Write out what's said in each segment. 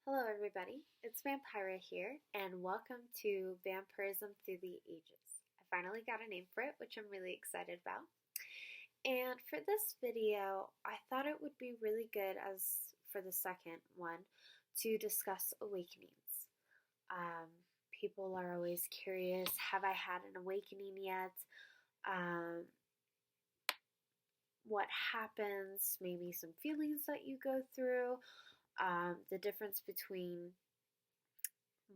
Hello, everybody. It's Vampira here, and welcome to Vampirism Through the Ages. I finally got a name for it, which I'm really excited about. And for this video, I thought it would be really good, as for the second one, to discuss awakenings. Um, People are always curious, have I had an awakening yet? What happens? Maybe some feelings that you go through. The difference between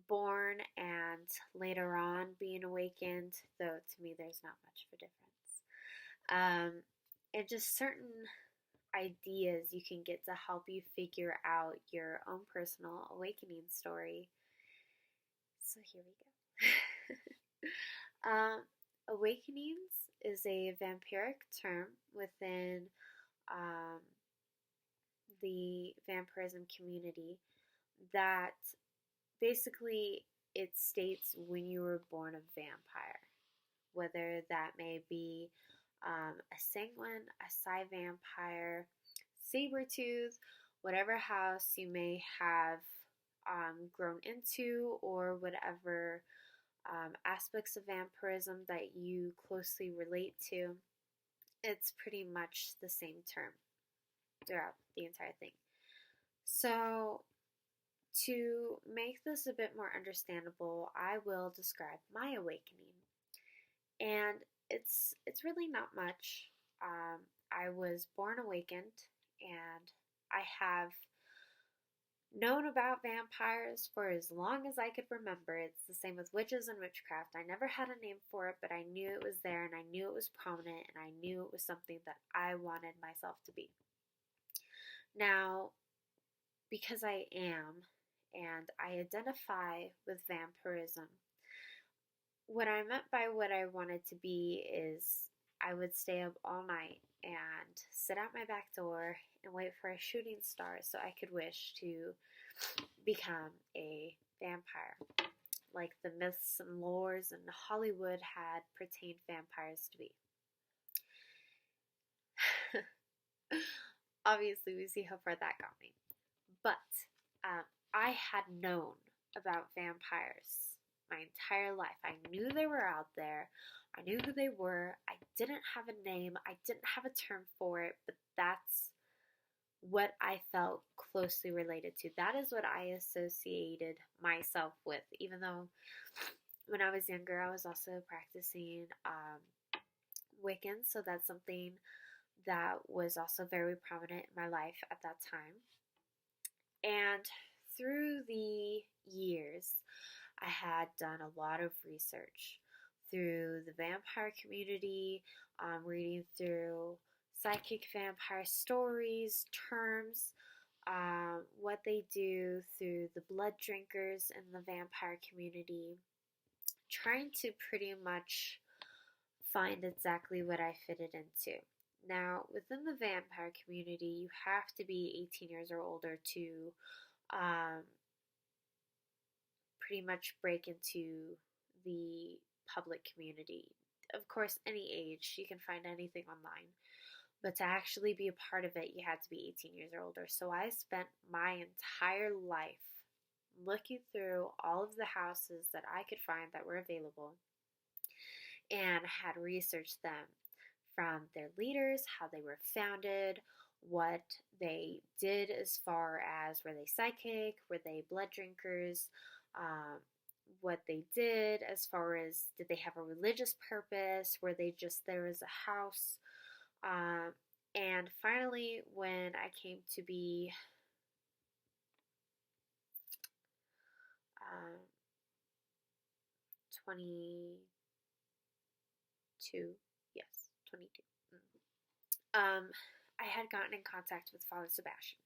born and later on being awakened, though to me there's not much of a difference. And just certain ideas you can get to help you figure out your own personal awakening story. So here we go. Awakenings is a vampiric term within the vampirism community that basically it states when you were born a vampire, whether that may be a sanguine, a psi vampire, saber tooth, whatever house you may have grown into, or whatever aspects of vampirism that you closely relate to. It's pretty much the same term throughout the entire thing. So, to make this a bit more understandable, I will describe my awakening. And it's really not much. I was born awakened, and I have known about vampires for as long as I could remember. It's the same with witches and witchcraft. I never had a name for it, but I knew it was there, and I knew it was prominent, and I knew it was something that I wanted myself to be. Now, because I am, and I identify with vampirism, what I meant by what I wanted to be is I would stay up all night and sit out my back door and wait for a shooting star so I could wish to become a vampire, like the myths and lores in Hollywood had pertained vampires to be. Obviously, we see how far that got me. But I had known about vampires my entire life. I knew they were out there. I knew who they were. I didn't have a name. I didn't have a term for it, but that's what I felt closely related to. That is what I associated myself with, even though when I was younger, I was also practicing Wiccan, so that's something that was also very prominent in my life at that time. And through the years, I had done a lot of research through the vampire community, reading through psychic vampire stories, terms, what they do through the blood drinkers in the vampire community, trying to pretty much find exactly what I fitted into. Now, within the vampire community, you have to be 18 years or older to pretty much break into the public community. Of course, any age, you can find anything online. But to actually be a part of it, you had to be 18 years or older. So I spent my entire life looking through all of the houses that I could find that were available and had researched them from their leaders, how they were founded, what they did as far as were they psychic, were they blood drinkers, what they did as far as did they have a religious purpose, were they just there as a house. And finally, when I came to be 22, yes, 22. I had gotten in contact with Father Sebastian.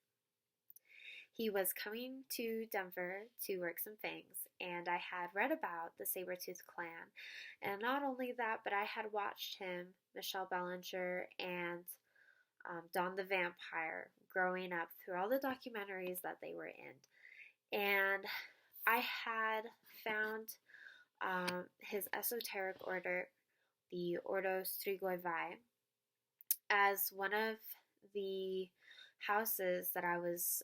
He was coming to Denver to work some things, and I had read about the Sabertooth clan. And not only that, but I had watched him, Michelle Belanger, and Dawn the Vampire growing up through all the documentaries that they were in. And I had found his esoteric order, the Ordo Strigoi Vai, as one of the houses that I was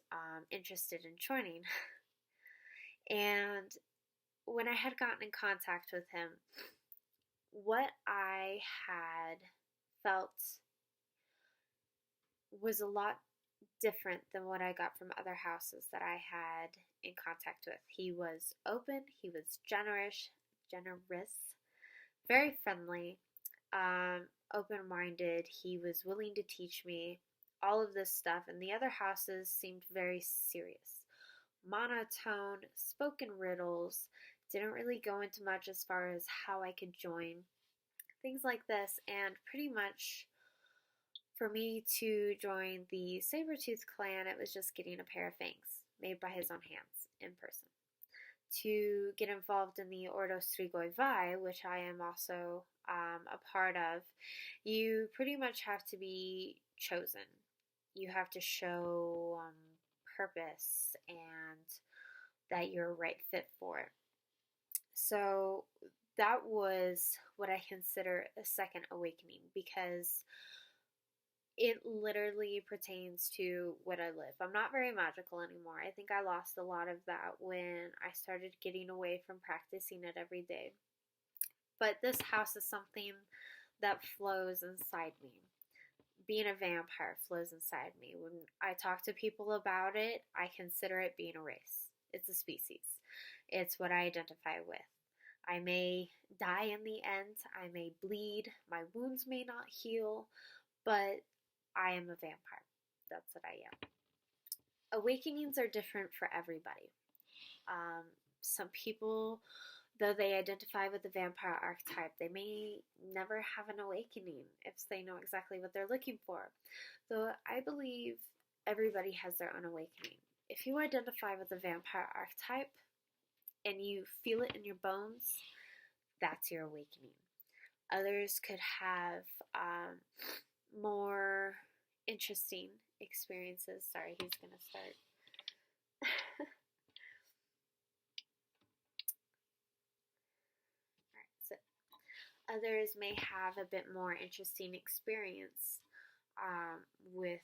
interested in joining. And when I had gotten in contact with him, what I had felt was a lot different than what I got from other houses that I had in contact with. He was open, he was generous, very friendly, open-minded. He was willing to teach me all of this stuff, and the other houses seemed very serious. Monotone, spoken riddles, didn't really go into much as far as how I could join, things like this, and pretty much for me to join the Sabretooth clan, it was just getting a pair of fangs made by his own hands in person. To get involved in the Ordo Strigoi Vai, which I am also a part of, you pretty much have to be chosen. You have to show purpose and that you're a right fit for it. So that was what I consider a second awakening, because it literally pertains to what I live. I'm not very magical anymore. I think I lost a lot of that when I started getting away from practicing it every day. But this house is something that flows inside me. Being a vampire flows inside me. When I talk to people about it, I consider it being a race. It's a species. It's what I identify with. I may die in the end. I may bleed. My wounds may not heal. But I am a vampire. That's what I am. Awakenings are different for everybody. Some people, though they identify with the vampire archetype, they may never have an awakening if they know exactly what they're looking for. Though I believe everybody has their own awakening. If you identify with the vampire archetype and you feel it in your bones, that's your awakening. Others could have more interesting experiences. Sorry, he's gonna start. Alright, so others may have a bit more interesting experience with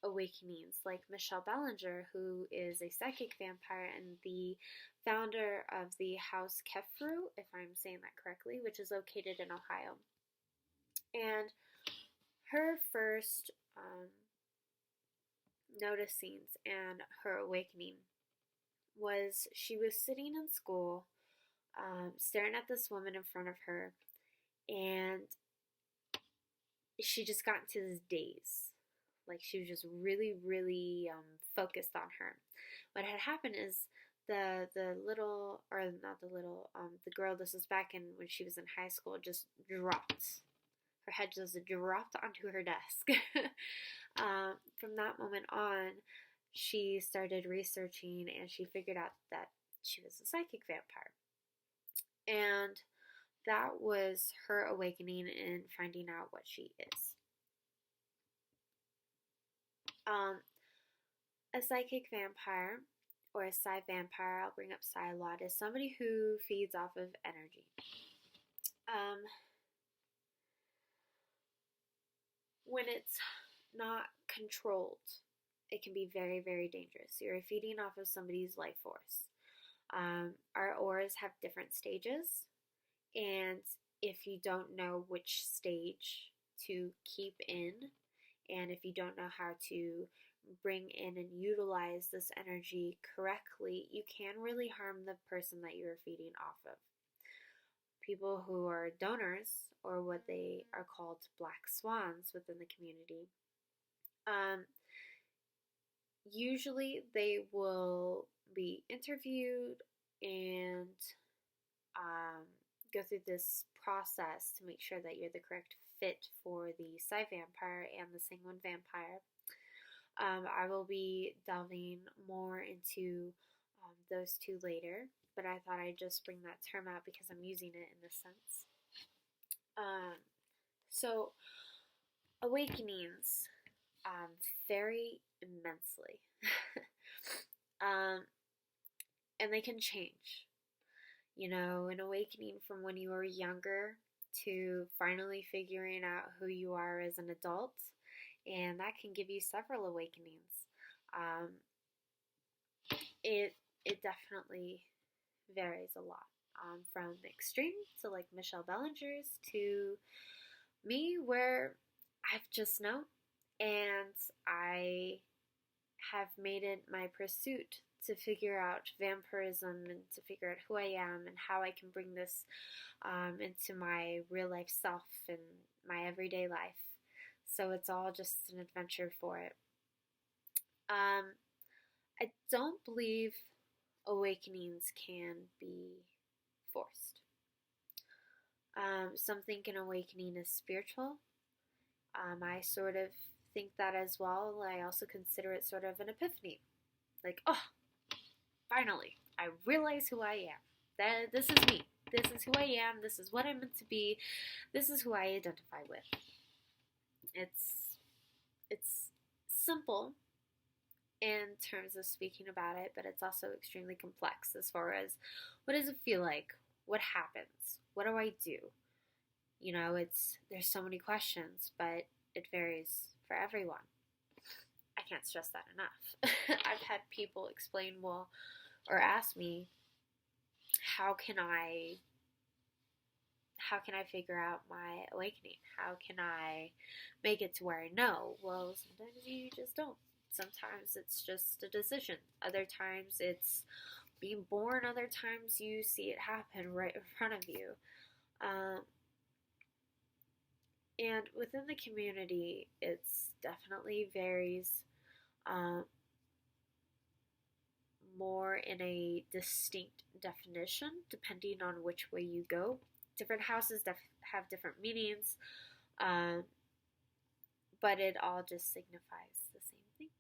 awakenings, like Michelle Belanger, who is a psychic vampire and the founder of the House Kefru, if I'm saying that correctly, which is located in Ohio. And her first noticings and her awakening was she was sitting in school, staring at this woman in front of her, and she just got into this daze. Like, she was just really, really focused on her. What had happened is the little, or not the little, the girl, this was back in when she was in high school, just dropped. Her head just dropped onto her desk. From that moment on, she started researching and she figured out that she was a psychic vampire. And that was her awakening in finding out what she is. A psychic vampire, or a psi vampire, I'll bring up psi a lot, is somebody who feeds off of energy. When it's not controlled, it can be very, very dangerous. You're feeding off of somebody's life force. Our auras have different stages, and if you don't know which stage to keep in, and if you don't know how to bring in and utilize this energy correctly, you can really harm the person that you're feeding off of. People who are donors, or what they are called black swans within the community, usually they will be interviewed and go through this process to make sure that you're the correct fit for the psi vampire and the sanguine vampire. I will be delving more into those two later, but I thought I'd just bring that term out because I'm using it in this sense. So, awakenings vary immensely. And they can change. You know, an awakening from when you were younger to finally figuring out who you are as an adult, and that can give you several awakenings. It it definitely varies a lot. From extreme to like Michelle Belanger's to me, where I've just known, and I have made it my pursuit to figure out vampirism and to figure out who I am and how I can bring this into my real life self and my everyday life. So it's all just an adventure for it. Um, I don't believe awakenings can be forced. Some think an awakening is spiritual. I sort of think that as well. I also consider it sort of an epiphany. Like, oh, finally, I realize who I am. That this is me. This is who I am. This is what I'm meant to be. This is who I identify with. It's simple in terms of speaking about it, but it's also extremely complex as far as what does it feel like? What happens? What do I do? You know, there's so many questions, but it varies for everyone. I can't stress that enough. I've had people explain, well, or ask me, how can I figure out my awakening? How can I make it to where I know? Well, sometimes you just don't. Sometimes it's just a decision. Other times it's being born. Other times you see it happen right in front of you. And within the community, it's definitely varies more in a distinct definition depending on which way you go. Different houses have different meanings, but it all just signifies the same thing.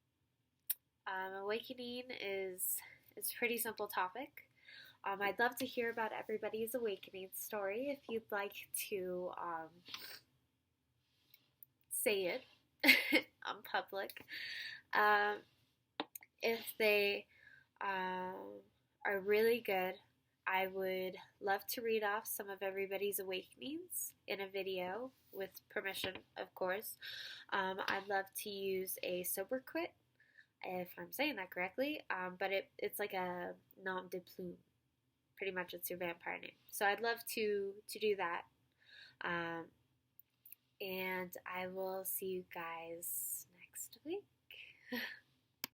Awakening is a pretty simple topic. I'd love to hear about everybody's awakening story. If you'd like to say it on public, if they are really good, I would love to read off some of everybody's awakenings in a video, with permission, of course. I'd love to use a sober quit, if I'm saying that correctly, but it's like a nom de plume. Pretty much it's your vampire name. So I'd love to do that. And I will see you guys next week.